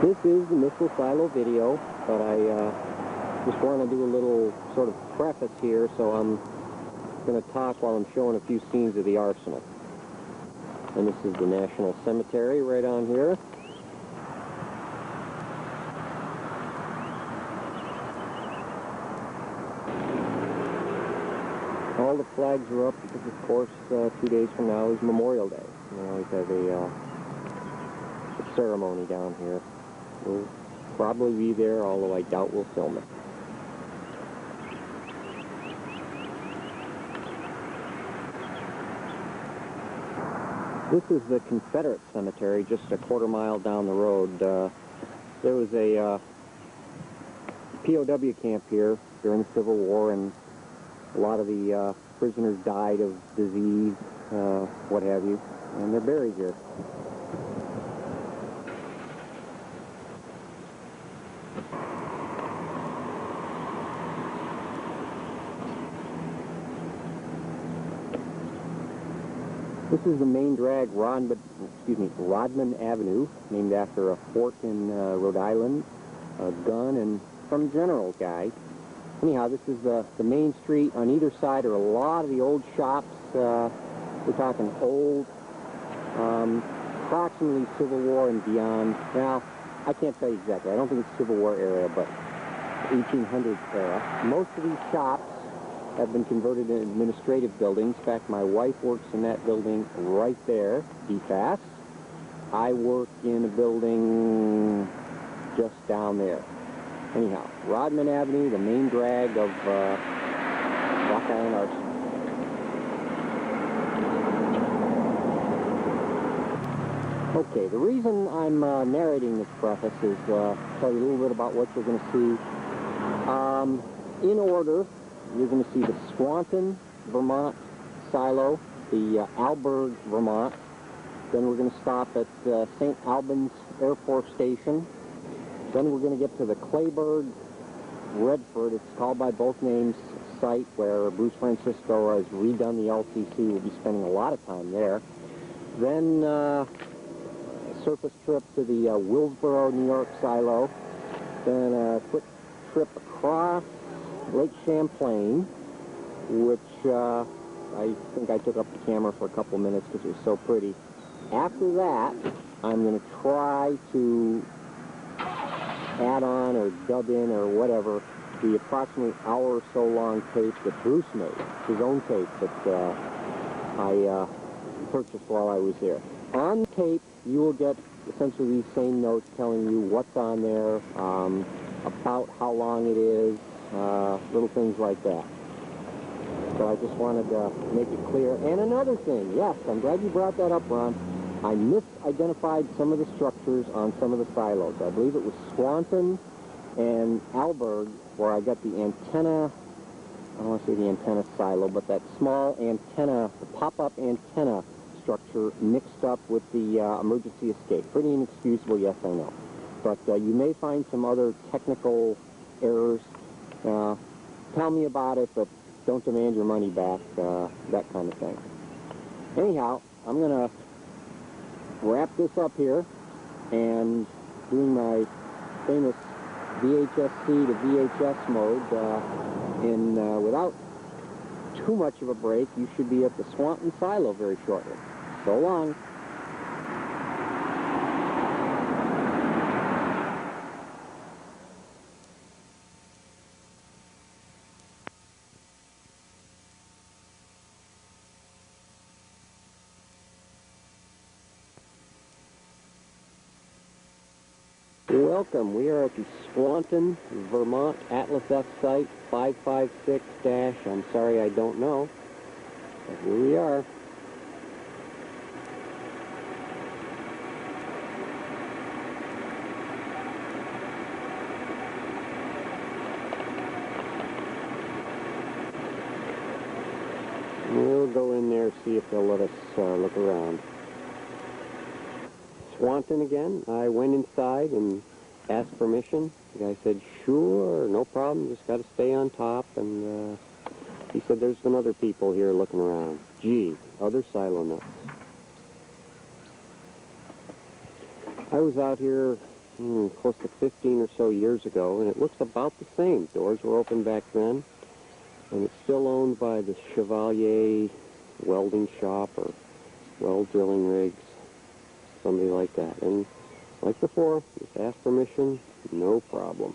This is the missile silo video, but I just want to do a little sort of preface here, so I'm going to talk while I'm showing a few scenes of the arsenal. And this is the National Cemetery right on here. All the flags are up because, of course, 2 days from now is Memorial Day. We always have a ceremony down here. We'll probably be there, although I doubt we'll film it. This is the Confederate cemetery, just a quarter-mile down the road. There was a POW camp here during the Civil War, and a lot of the prisoners died of disease, what have you, and they're buried here. This is the main drag, Rodman Avenue, named after a fort in Rhode Island, a gun, and some general guy. Anyhow, this is the main street. On either side are a lot of the old shops. We're talking old, approximately Civil War and beyond. Now, I can't tell you exactly. I don't think it's Civil War era, but 1800s era. Most of these shops have been converted into administrative buildings. In fact, my wife works in that building right there, DFAS. I work in a building just down there. Anyhow, Rodman Avenue, the main drag of Rock Island Arsenal. Okay, the reason I'm narrating this preface is to tell you a little bit about what you're going to see. In order, you're going to see the Swanton, Vermont silo, the Alberg, Vermont. Then we're going to stop at St. Albans Air Force Station. Then we're going to get to the Clayburgh, Redford, it's called by both names, site where Bruce Francisco has redone the LCC. We'll be spending a lot of time there. Then a surface trip to the Willsboro, New York silo. Then a quick trip across Lake Champlain, which I think I took up the camera for a couple minutes because it was so pretty. After that, I'm going to try to add on or dub in or whatever the approximately hour or so long tape that Bruce made, his own tape that I purchased while I was there. On the tape, you will get essentially these same notes telling you what's on there, about how long it is, little things like that. So I just wanted to make it clear. And another thing, yes, I'm glad you brought that up, Ron. I misidentified some of the structures on some of the silos. I believe it was Swanton and Alberg where I got the antenna, I don't want to say the antenna silo, but that small antenna, the pop-up antenna structure mixed up with the emergency escape. Pretty inexcusable, yes, I know. But you may find some other technical errors. Tell me about it, but don't demand your money back, that kind of thing. Anyhow, I'm going to wrap this up here and doing my famous VHS-C to VHS mode without too much of a break. You should be at the Swanton silo very shortly. So long. Welcome. We are at the Swanton, Vermont Atlas F site 556- I'm sorry I don't know. But here we are. We'll go in there, see if they'll let us look around. Swanton again. I went inside and asked permission. The guy said, sure, no problem, just got to stay on top. And he said, there's some other people here looking around. Gee, other silo nuts. I was out here close to 15 or so years ago, and it looks about the same. Doors were open back then, and it's still owned by the Chevalier welding shop or weld drilling rigs, somebody like that. And like before, just ask permission, no problem.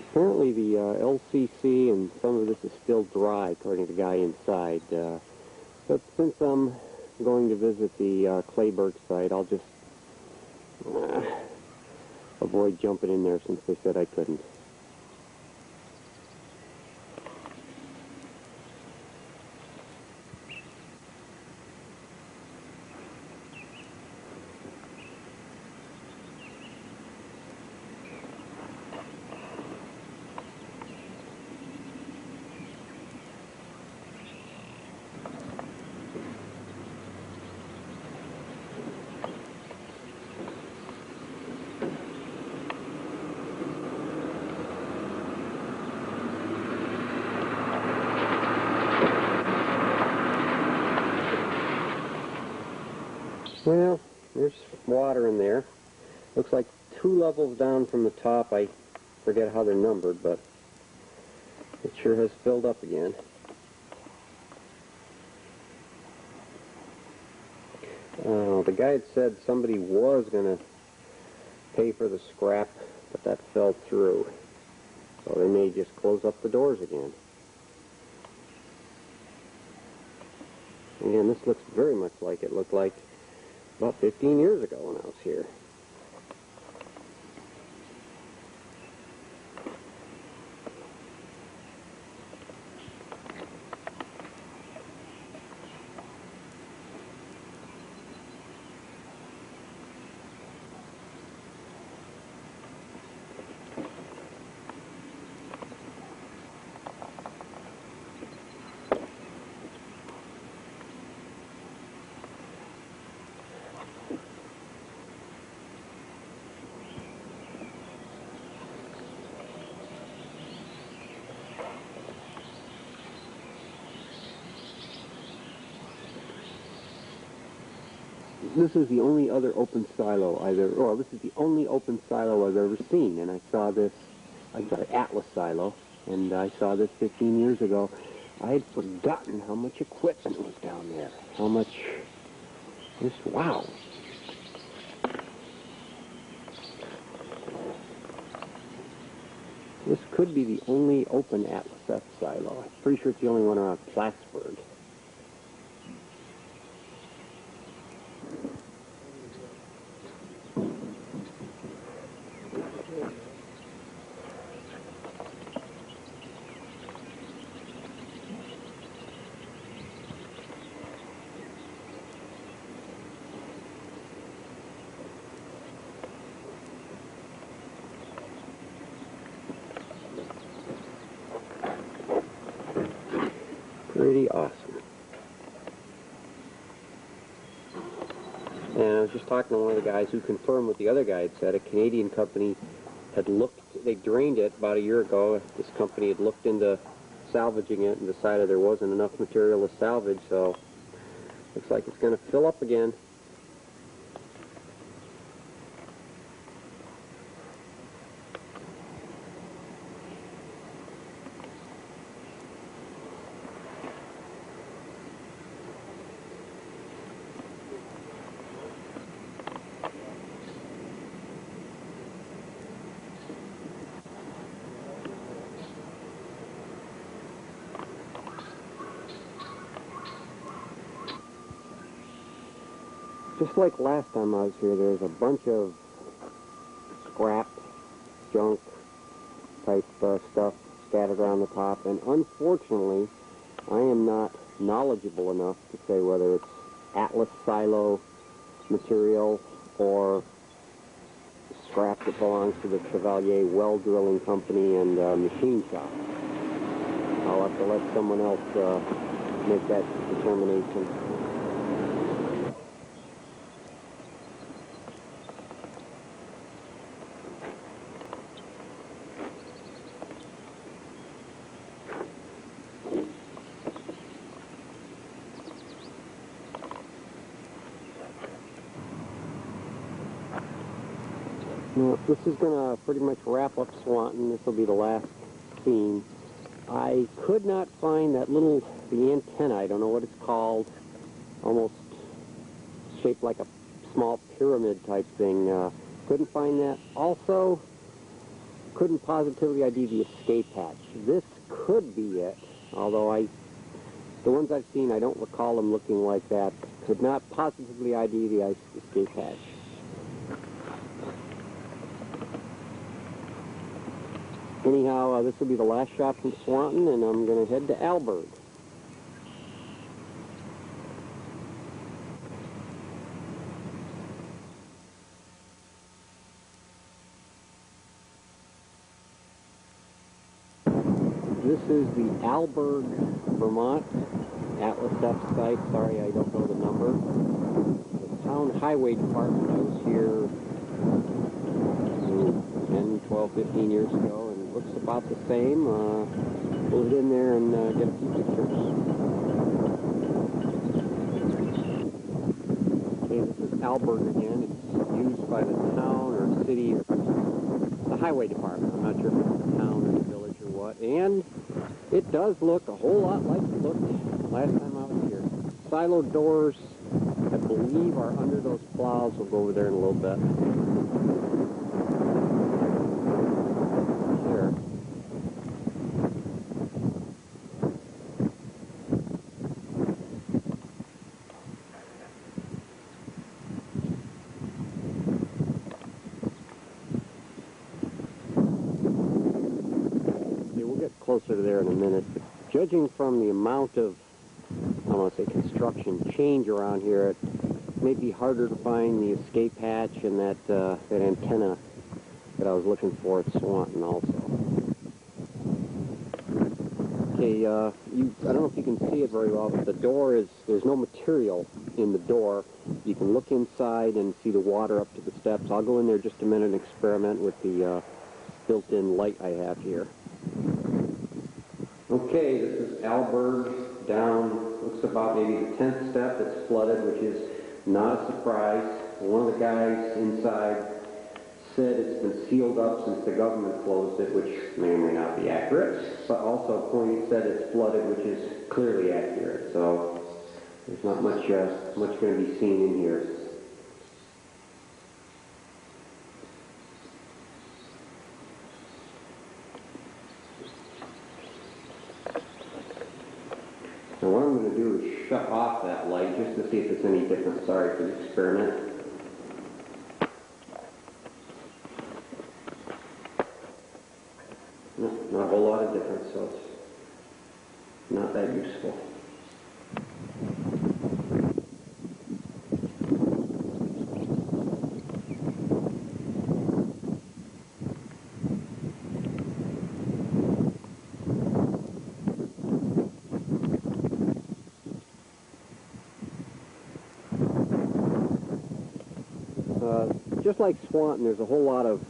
Apparently the LCC and some of this is still dry, according to the guy inside. But since I'm going to visit the Clayburg site, I'll just avoid jumping in there since they said I couldn't. Well, there's water in there. Looks like 2 levels down from the top. I forget how they're numbered, but it sure has filled up again. The guy had said somebody was going to pay for the scrap, but that fell through. So they may just close up the doors again. Again, this looks very much like it looked like about 15 years ago when I was here. This is the only other open silo this is the only open silo I've ever seen, and I saw this, I'm sorry, Atlas silo, and I saw this 15 years ago. I had forgotten how much equipment was down there, how much, just wow. This could be the only open Atlas F silo. I'm pretty sure it's the only one around Plattsburgh. Pretty awesome. And I was just talking to one of the guys who confirmed what the other guy had said. A Canadian company had looked, they drained it about a year ago. This company had looked into salvaging it and decided there wasn't enough material to salvage, so looks like it's going to fill up again. Just like last time I was here, there's a bunch of scrap, junk type stuff scattered around the top, and unfortunately, I am not knowledgeable enough to say whether it's Atlas silo material or scrap that belongs to the Chevalier Weld Drilling Company and machine shop. I'll have to let someone else make that determination. Now, this is going to pretty much wrap up Swanton. This will be the last scene. I could not find that the antenna, I don't know what it's called, almost shaped like a small pyramid type thing. Couldn't find that. Also, couldn't positively ID the escape hatch. This could be it, although the ones I've seen, I don't recall them looking like that. Could not positively ID the escape hatch. Anyhow, this will be the last shot from Swanton, and I'm going to head to Alberg. This is the Alberg, Vermont Atlas F site. Sorry, I don't know the number. The town highway department. I was here 10, 12, 15 years ago, and it looks about the same. We'll get in there and get a few pictures. Okay, this is Alberg again. It's used by the town or city or the highway department. I'm not sure if it's the town or the village or what. And it does look a whole lot like it looked last time I was here. Silo doors, I believe, are under those plows. We'll go over there in a little bit. There. Closer to there in a minute, but judging from the amount of, I don't want to say construction change around here, it may be harder to find the escape hatch and that antenna that I was looking for at Swanton also. Okay, I don't know if you can see it very well, but the door there's no material in the door. You can look inside and see the water up to the steps. I'll go in there just a minute and experiment with the built-in light I have here. Okay, this is Alberg down, looks about maybe the 10th step. It's flooded, which is not a surprise. One of the guys inside said it's been sealed up since the government closed it, which may or may not be accurate, but also said it's flooded, which is clearly accurate. So there's not much going to be seen in here. Now what I'm going to do is shut off that light just to see if it's any different. Sorry for the experiment. No, not a whole lot of difference, so it's not that useful. Just like Swanton, there's a whole lot of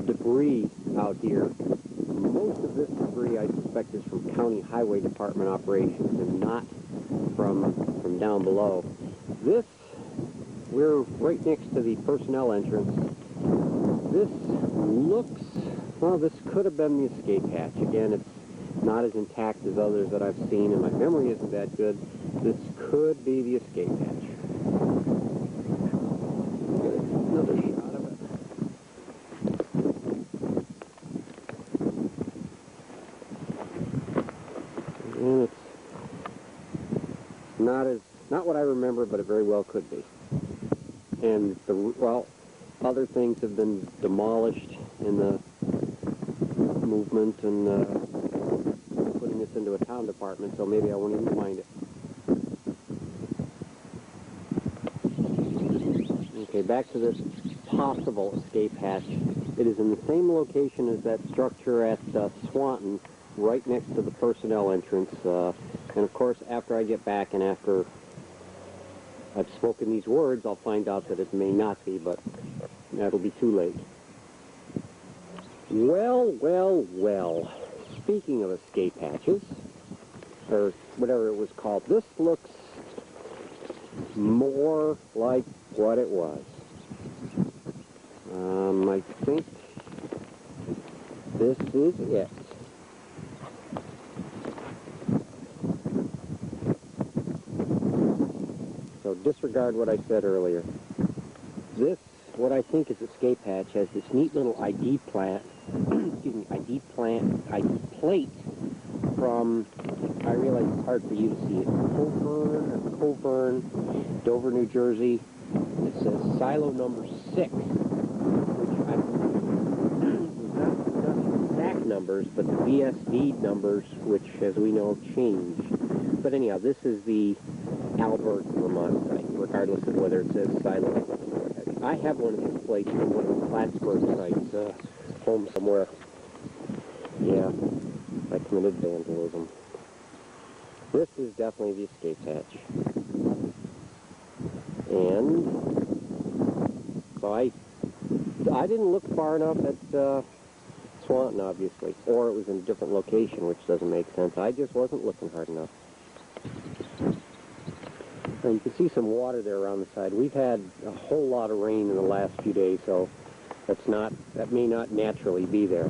debris out here. Most of this debris, I suspect, is from county highway department operations and not from down below. We're right next to the personnel entrance. This looks, well, this could have been the escape hatch. Again, it's not as intact as others that I've seen, and my memory isn't that good. This could be the escape hatch. Another shot of it. And it's not what I remember, but it very well could be. And other things have been demolished in the movement and putting this into a town department, so maybe I won't even find it. Okay, back to this possible escape hatch. It is in the same location as that structure at Swanton, right next to the personnel entrance. And of course, after I get back and after I've spoken these words, I'll find out that it may not be, but that'll be too late. Well, well, well. Speaking of escape hatches, or whatever it was called, this looks more like what it was. I think this is it. So disregard what I said earlier. This, what I think is escape hatch, has this neat little ID plant, ID plate from, I realize it's hard for you to see it, Coburn, Dover, New Jersey. It says silo number 6, which I not exact numbers, but the VSD numbers, which, as we know, change. But anyhow, this is the Alberg, Vermont site, regardless of whether it says silo. I have one of these plates from one of the Plattsburgh sites, home somewhere. Yeah, I committed vandalism. This is definitely the escape hatch. And so I didn't look far enough at Swanton, obviously, or it was in a different location, which doesn't make sense. I just wasn't looking hard enough. And you can see some water there around the side. We've had a whole lot of rain in the last few days, so that may not naturally be there.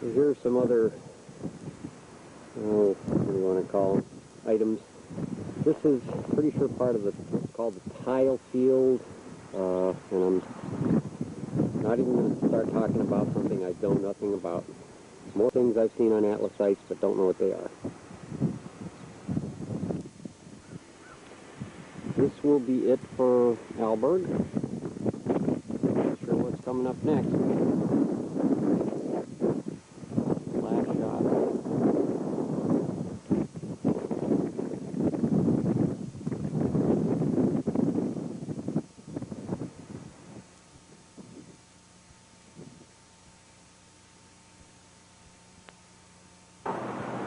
So here are some other, what do you want to call them, items. This is pretty sure part of what's called the tile field, and I'm not even going to start talking about something I know nothing about. More things I've seen on Atlas sites, but don't know what they are. This will be it for Alberg. Not sure what's coming up next. Last shot.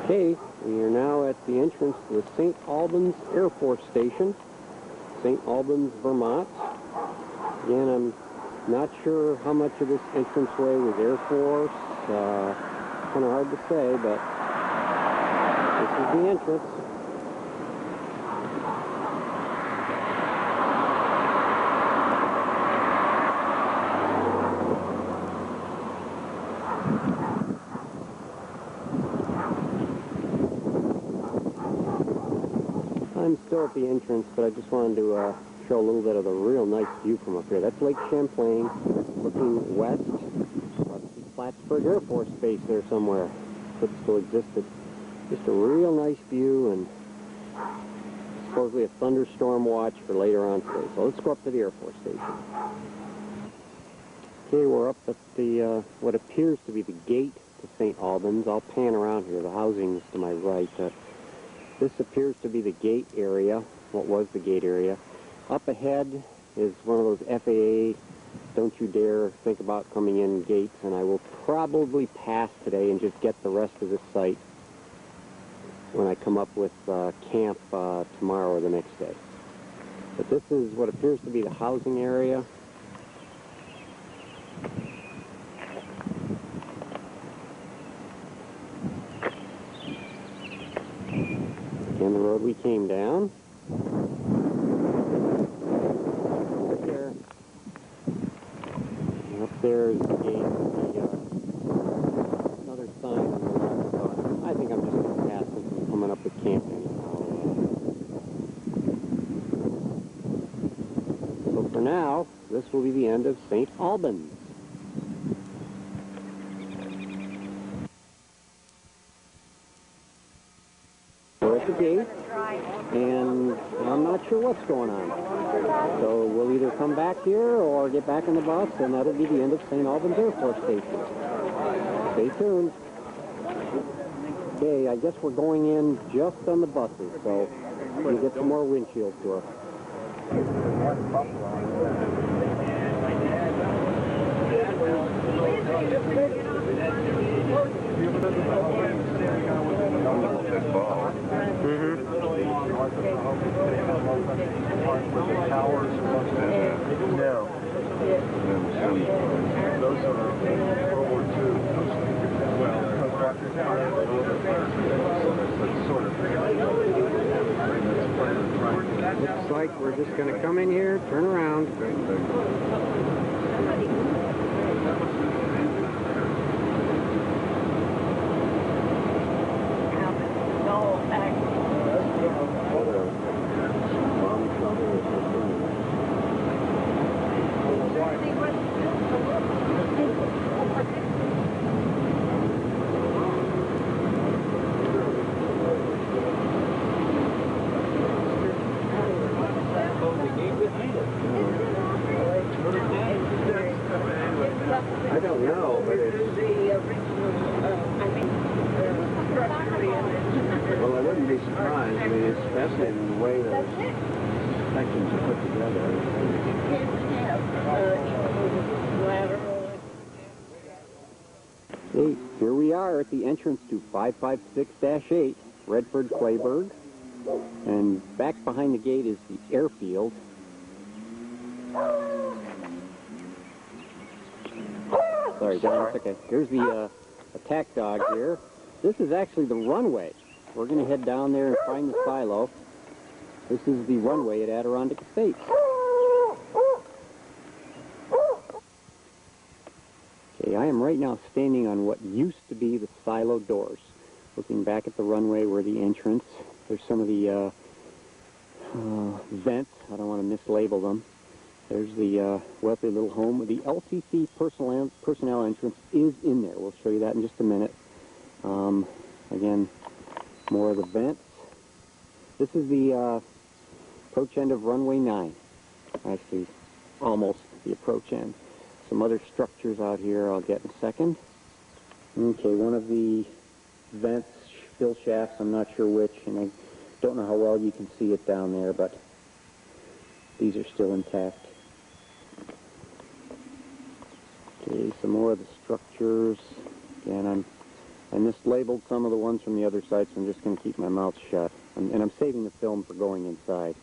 Okay, we are now at the entrance to the St. Albans Air Force Station, St. Albans, Vermont. Again, I'm not sure how much of this entranceway was Air Force. Kind of hard to say, but this is the entrance. I'm still at the entrance, but I just wanted to show a little bit of the real nice view from up here. That's Lake Champlain, looking west. Plattsburgh Air Force Base there somewhere, if it still existed. Just a real nice view, and supposedly a thunderstorm watch for later on today. So let's go up to the Air Force Station. Okay, we're up at the what appears to be the gate to St. Albans. I'll pan around here. The housing's to my right. This appears to be the gate area, what was the gate area. Up ahead is one of those FAA don't you dare think about coming in gates, and I will probably pass today and just get the rest of this site when I come up with camp tomorrow or the next day. But this is what appears to be the housing area. Again, the road we came down. Right there. And up there is the gate. Another sign on the left. So I think I'm just going to pass this and coming up with camp anyhow. So for now, this will be the end of St. Albans. We're at the gate, and I'm not sure what's going on. So we'll either come back here or get back on the bus, and that'll be the end of St. Albans Air Force Station. Stay tuned. Okay, I guess we're going in just on the buses, so we'll get some more windshield tour. No. Those are World War II. Well, sort of. Looks like we're just going to come in here, turn around. I don't know, but it's... Well, I wouldn't be surprised. I mean, it's fascinating the way those sections are put together. Hey, here we are at the entrance to 556-8, Redford Clayburg. And back behind the gate is the airfield. Sorry, John, it's okay. Here's the attack dog here. This is actually the runway. We're going to head down there and find the silo. This is the runway at Adirondack Estates. Okay, I am right now standing on what used to be the silo doors. Looking back at the runway where the entrance. There's some of the vents. I don't want to mislabel them. There's the wealthy little home. The LCC personnel entrance is in there. We'll show you that in just a minute. Again, more of the vents. This is the approach end of runway 9. Actually, almost the approach end. Some other structures out here I'll get in a second. Okay, one of the vents, fill shafts, I'm not sure which, and I don't know how well you can see it down there, but these are still intact. Okay, some more of the structures. Again, I mislabeled some of the ones from the other side, so I'm just going to keep my mouth shut. And I'm saving the film for going inside.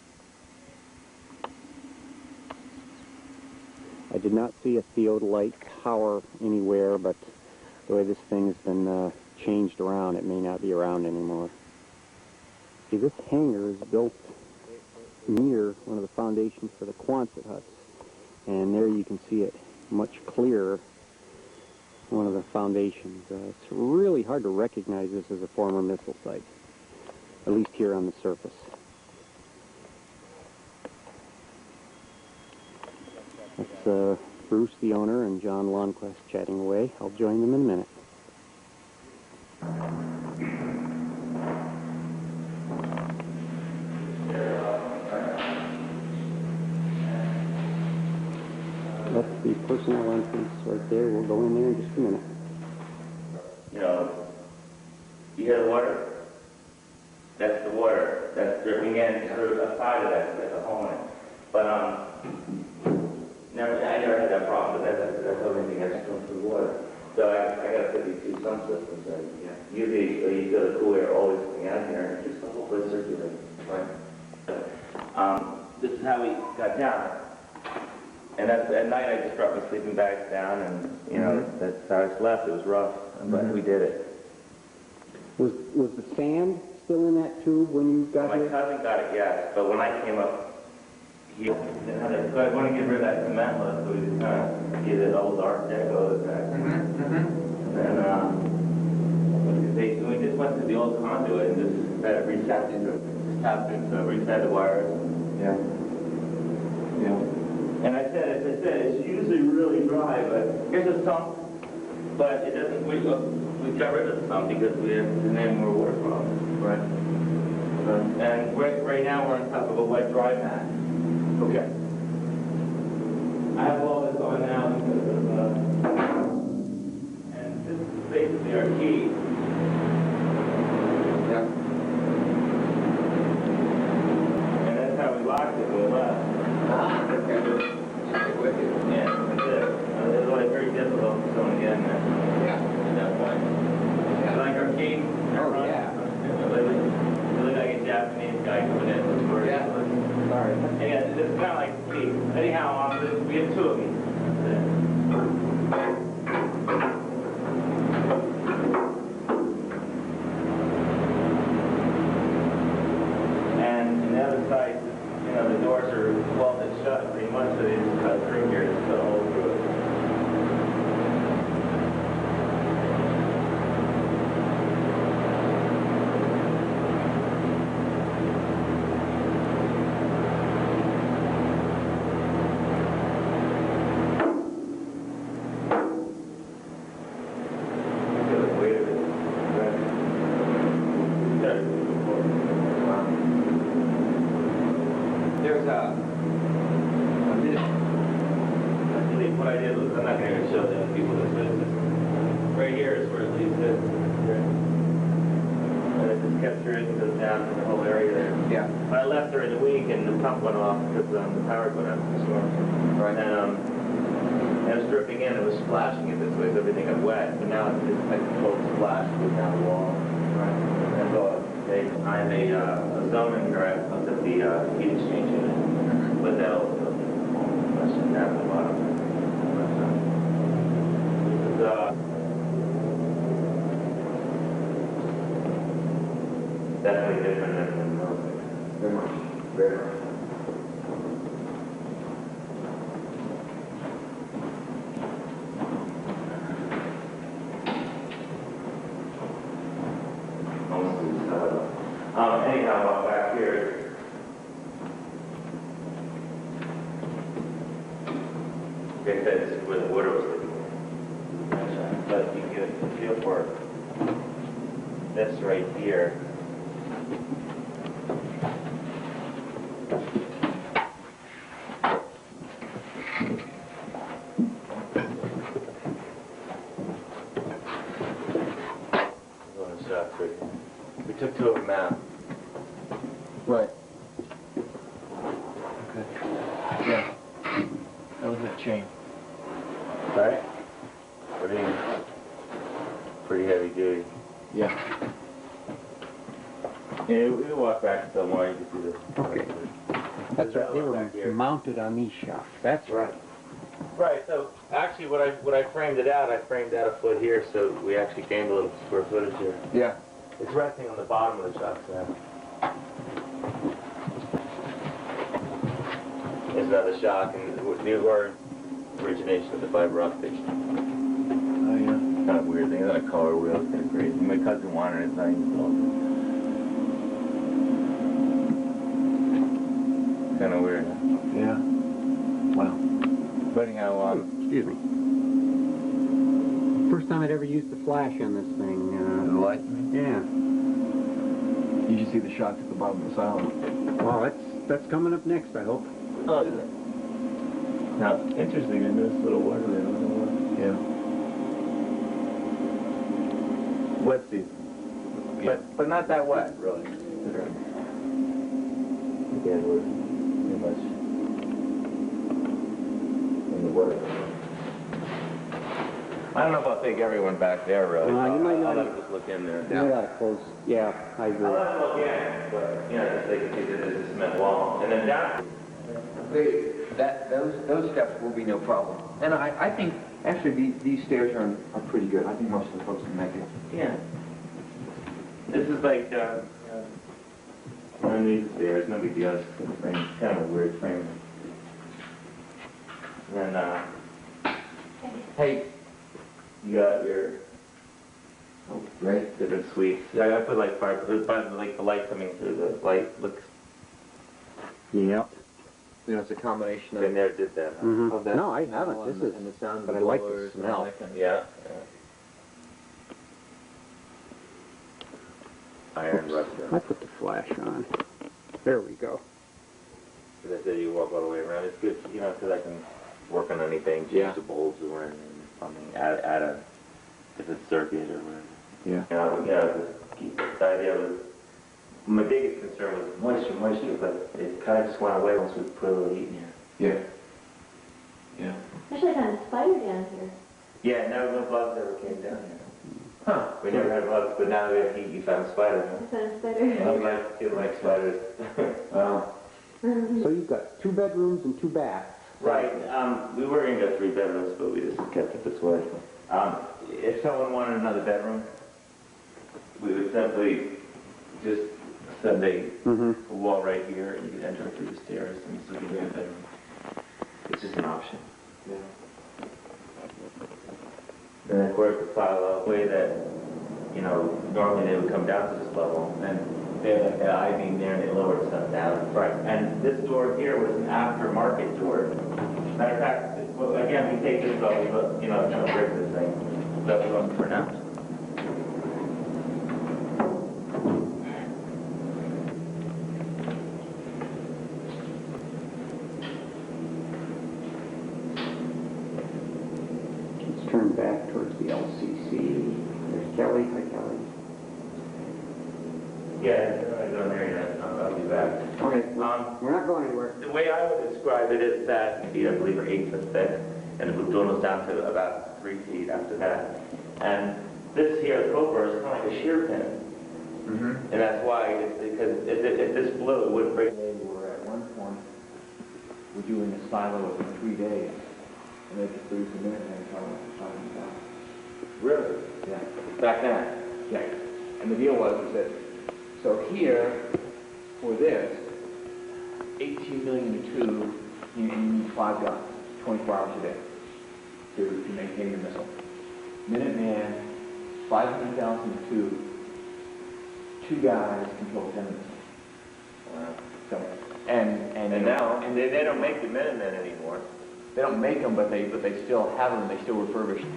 I did not see a theodolite tower anywhere, but the way this thing has been changed around, it may not be around anymore. See, this hangar is built near one of the foundations for the Quonset huts. And there you can see it much clearer, one of the foundations. It's really hard to recognize this as a former missile site, at least here on the surface. That's Bruce, the owner, and John Lonnquist chatting away. I'll join them in a minute. That's the personnel entrance right there. We'll go in there in just a minute. You know, you hear the water? That's the water that's dripping in through a side of that, like a hole in it. But I never had that problem, but that's the only thing that's going through water. So I got 52 sump systems, and usually you feel the cool air always coming out here, and just the whole place circulating. Right? This is how we got down. And at night I just brought my sleeping bags down, and you know that's how I slept. It was rough, but we did it. Was the sand still in that tube when you got here? My cousin got it, yes, but when I came up, I want to get rid of that cement look, so we just kind of get it old Art Deco effect. And we just went to the old conduit and just had it reset the wires. Yeah. And as I said, it's usually really dry, but here's a sump, but it doesn't, we got rid of the sump because we didn't have more water problems. Right. And right now we're on top of a wet dry mat. Okay. I have all this on now because of, and this is basically our key. Yeah. And that's how we locked it when we left. Okay. Yeah, that's it. It was like very difficult for someone to get in there. Yeah. At that point. Yeah. Like our key. Oh, yeah. It looked like a Japanese guy coming in. Yeah. Sorry. Yeah, this is kind of like key. Anyhow, we have two of them. Actually, what I did was, I'm not going to show the people this, but it's just, right here is where it leaves it. And it just kept through and goes down to the whole area there. Yeah. But I left her in the week and the pump went off because the power went out in the storm. Right. And it was dripping in, it was splashing it this way, so everything got wet. But now it's like a full splash goes down the wall. Right. And so I'm a zoning director up at the heat exchange unit. But that'll flush it down to the bottom. This is definitely different than most. Very much. Very much. Anyhow, back here, like I said, this is where the water was leaking. But you get a feel for this right here. We took two of them out. Right. Okay. Yeah. That was that chain. Right? Pretty heavy duty. Yeah. Yeah, we'll walk back until more. You can see the. Okay. That's right. They were mounted on these shafts. That's right. Right. So actually, when I framed it out, I framed out a foot here, so we actually gained a little square footage here. Yeah. It's resting on the bottom of the shop now. There's another shock, and new origination of the fiber optic. Oh yeah. Kind of weird thing. It's not a color wheel. It's kind of crazy. My cousin wanted it. It's not even called. Kind of weird. Yeah. Wow. But anyhow, Excuse me. First time I'd ever used the flash on this thing. The light? Yeah. Did you see the shots at the bottom of the silent? Well, that's coming up next, I hope. oh, now interesting in this little water there. Yeah. Wet season. Yeah. But not that wet, really. Again, we're pretty much in the water. I don't know if I'll take everyone back there, really. You might not. I'll let them just look in there. You got to close. Yeah, I agree. I'll let them look in, but, you know, just they can see that there's a cement wall. And then down. Those steps will be no problem. And I think, actually, these stairs are pretty good. I think most of the folks can make it. Yeah. This is like, underneath the stairs, no big deal. It's kind of a weird frame. And then, hey, you got your different suites. I put like fire, like the light coming through the light looks. Yep. You know, it's a combination of... Been there, did that. Huh? Mm-hmm. Of that No, I haven't. This is... and the sound of but the I like blowers the and all smell. that kind of Yeah. Iron rust. I put the flash on. There we go. As I said, you walk all the way around. It's good, you know, because I can work on anything, change Yeah. the bulbs or anything, plumbing, add a different circuit or whatever. Yeah. Just keep the idea was, my biggest concern was moisture, but it kind of just went away once we put a little heat in here. Yeah. Actually, I found a spider down here. Yeah, no bugs ever came down here. Huh. We never had bugs, but now we have heat, you found a spider, I huh? found a spider. You like spiders. Wow. So you've got 2 bedrooms and 2 baths. Right. We were going to go 3 bedrooms, but we just kept it this way. If someone wanted another bedroom, we would simply just send a wall right here, and you could enter through the stairs, and you still get a bedroom. It's just an option. Yeah. And of course, the pile way that, you know, normally they would come down to this level, and they had like an I-beam there, and they lowered stuff down. Right. And this door here was an aftermarket door. Matter of fact, well, again, we take this off, we look, you know, kind of break this thing. That we don't turn out. Yeah, I'm not going there yet. I'll be back. Okay, we're not going anywhere. The way I would describe it is that feet, I believe, are 8 foot thick, and it dwindles down to about 3 feet after that. And this here, the copra, is kind of like a shear pin. And that's why, because if this blew, it wouldn't break. They were at one point, we're doing a silo in 3 days, and they could produce a minute and talking about. Really? Yeah. Back then. Yeah. And the deal was that, so here, for this, 18 million to two, you need 5 guns, 24 hours a day, to maintain your missile. Minuteman, 500,000 to 2 guys control 10 missiles. Wow. So, And now, and they don't make the Minutemen anymore. they don't make them, but they still have them. They still refurbish them.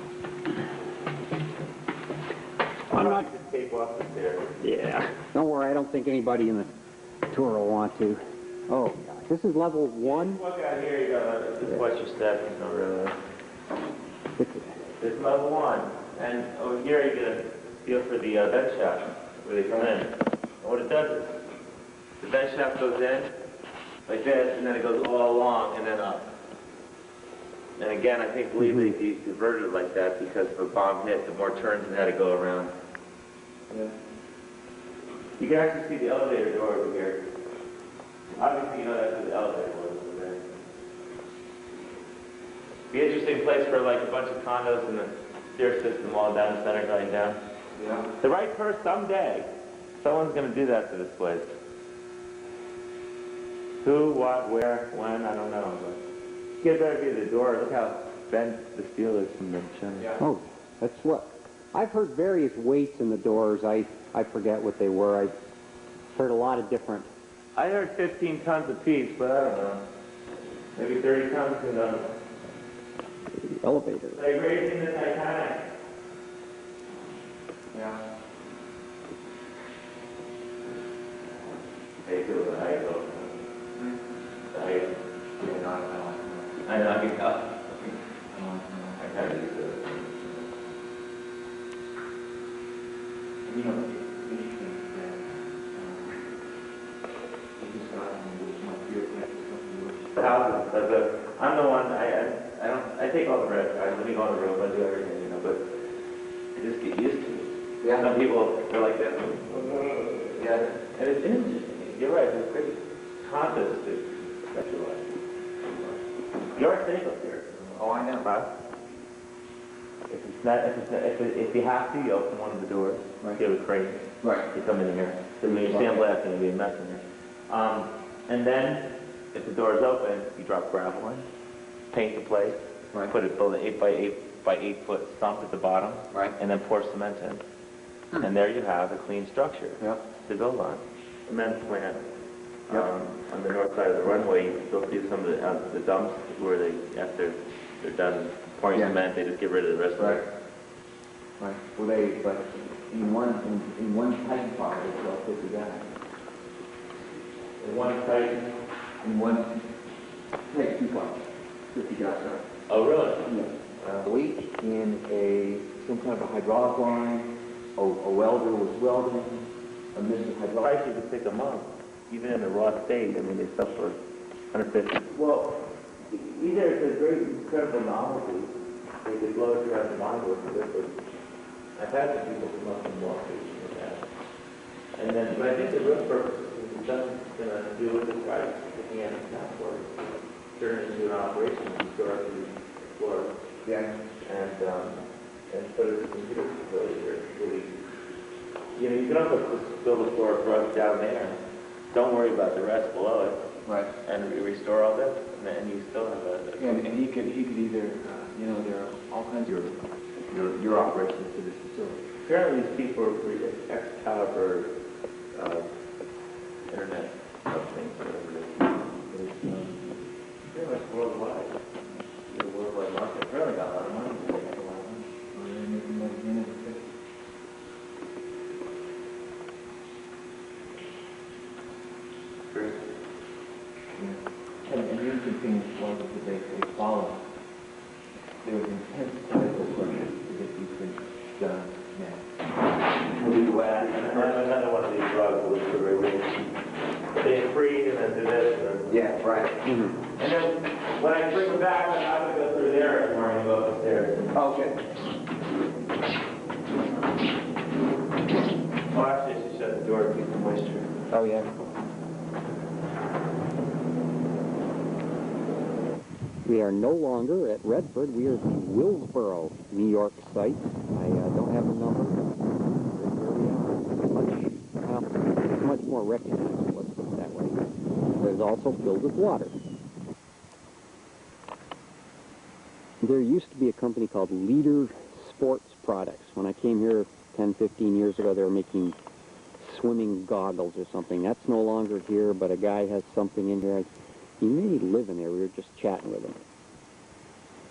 I'm not going to tape off the stairs. Yeah. Don't worry, I don't think anybody in the tour will want to. Oh, gosh. This is level 1. Look out here, you gotta just watch your steps. You know, really. It's level 1. And over here, you get a feel for the vent shaft where they come in. And what it does is, the vent shaft goes in like this, and then it goes all along and then up. And again, I believe they diverted it like that because if a bomb hit, the more turns it had to go around. Yeah. You can actually see the elevator door over here. Obviously, you know that's where the elevator was over there. Be an interesting place for like a bunch of condos and the stair system all down the center going down. Yeah. The right person, someday, someone's going to do that to this place. Who, what, where, when, I don't know. But you better be at the door. Look how bent the steel is from the chimney. Yeah. Oh, that's what... I've heard various weights in the doors. I forget what they were. I've heard a lot of different... I heard 15 tons a piece, but I don't know. Maybe 30 tons, who knows? elevators. Like racing the Titanic. Yeah. They do the height of the height. Yeah, not at all. I know, I can tell. I kind of used to it. You know, the interesting that we just got my fear practice. The houses, I'm the one, I take all the risk. I let me go on the road, I do everything, you know, but I just get used to it. Yeah. Some people, they're like that. Yeah. And it's interesting. You're right, it's pretty conscious to specialize. You're safe up there. Oh, I know. Right? If you have to, you open one of the doors. Right. You have a crate. Right. You come in here. Because when you sandblasting, it'll be a mess in here. And then, if the door is open, you drop gravel in, paint the place, Right. build an 8 by 8 foot stump at the bottom, Right. and then pour cement in. And there you have a clean structure to build on. Cement plant. On the north side of the runway, you'll see some of the dumps where they, after they're done pouring cement, they just get rid of the rest of it. Right. Well, but in one tight part, it's about 50 guys. In one site. In one, take 2 parts, 50 guys. Oh, really? Yeah. Leak in some kind of a hydraulic line, a welder was welding, a missing hydraulic. Price you could pick them up, even in the raw state. I mean, they sell for 150. Well, either it's a great, incredible novelty, they could blow it throughout the mind with it, but I've had some people come up from Wall Street with that. And then, but I think the real purpose is it doesn't do with the price, looking at it now for turn it into an operation, you store it through the floor, yeah. and put it in the computer facility or really. You know, you can also just build a floor for us down there. Don't worry about the rest below it. Right. And restore all this, and you still have a. And he could either, there are all kinds of your operations to this facility. Apparently, these people are pretty Excalibur internet things, whatever it is. It's pretty much worldwide. The worldwide market. Really got a lot of money. They make a lot of money. They're making money in it. Great. And the interesting thing was that they followed. There was intense political pressure to get these things done now. And another one of these drugs was Yeah, right. And then when I bring them back, I'm not going to go through there anymore. I'm going to go upstairs. Okay. Oh, actually, I should shut the door to keep the moisture. Oh, yeah. We are no longer at Redford. We are at the Willsboro, New York site. I don't have the number. Here we are. It's much more recognizable, let's put it that way. But it's also filled with water. There used to be a company called Leader Sports Products. When I came here 10, 15 years ago, they were making swimming goggles or something. That's no longer here, but a guy has something in here. He may live in there. We were just chatting with him.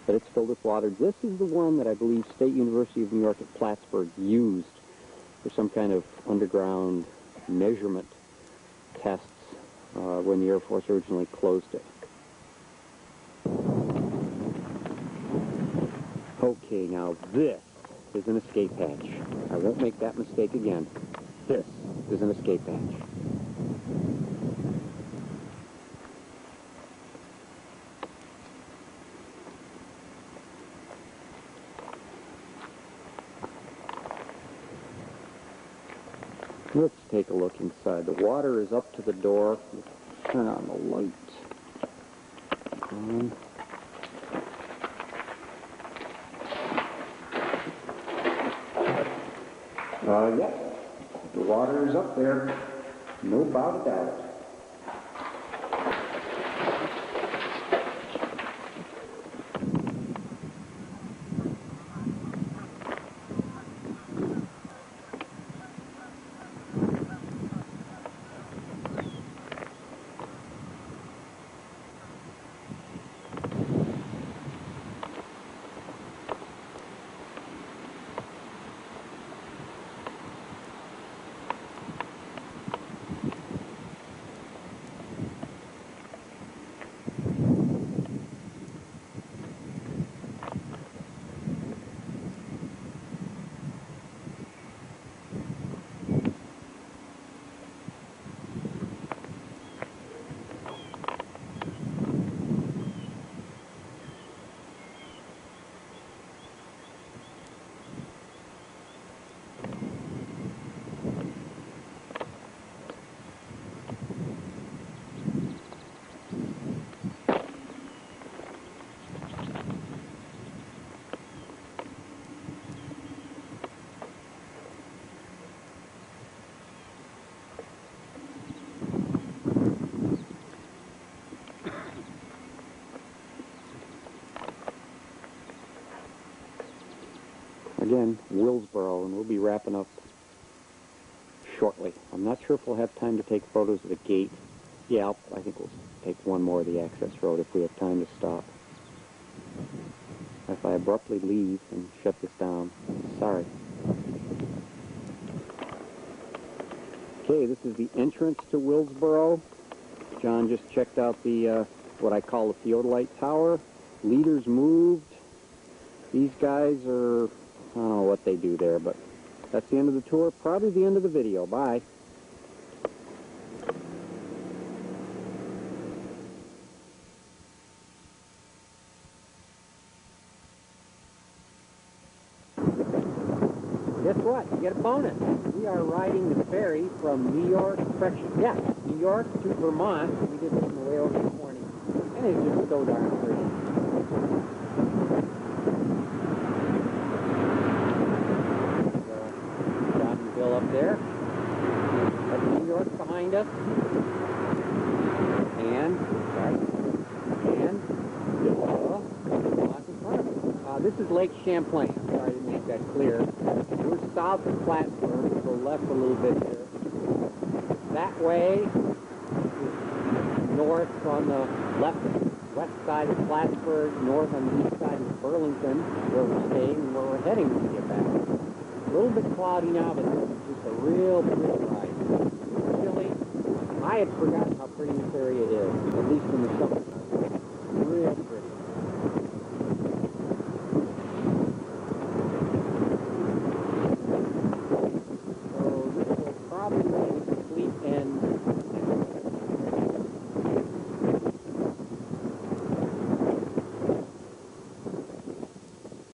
But it's filled with water. This is the one that I believe State University of New York at Plattsburgh used for some kind of underground measurement tests when the Air Force originally closed it. Okay, now this is an escape hatch. I won't make that mistake again. This is an escape hatch. Let's take a look inside. The water is up to the door. Let's turn on the light. Yep. The water is up there. No doubt about it. Again, Willsboro, and we'll be wrapping up shortly. I'm not sure if we'll have time to take photos of the gate. Yeah, I think we'll take one more of the access road if we have time to stop. If I abruptly leave and shut this down, sorry. Okay, this is the entrance to Willsboro. John just checked out the, what I call the theodolite tower. Leaders moved. These guys are, I don't know what they do there, but that's the end of the tour. Probably the end of the video. Bye. Guess what? You get a bonus. We are riding the ferry from New York, New York to Vermont. We did this on the way over this morning, and it's just so darn pretty. John and Bill up there. That's New York behind us. And Vermont in front of us. This is Lake Champlain. I'm sorry I didn't make that clear. We're south of Plattsburgh. We'll go left a little bit here. That way is north on the west side of Plattsburgh, north on the east side of Burlington, where we're staying and where we're heading when we get back. A little bit cloudy now, but this is just a real pretty ride. Chilly. I had forgotten how pretty this area is, at least in the summer. Real pretty.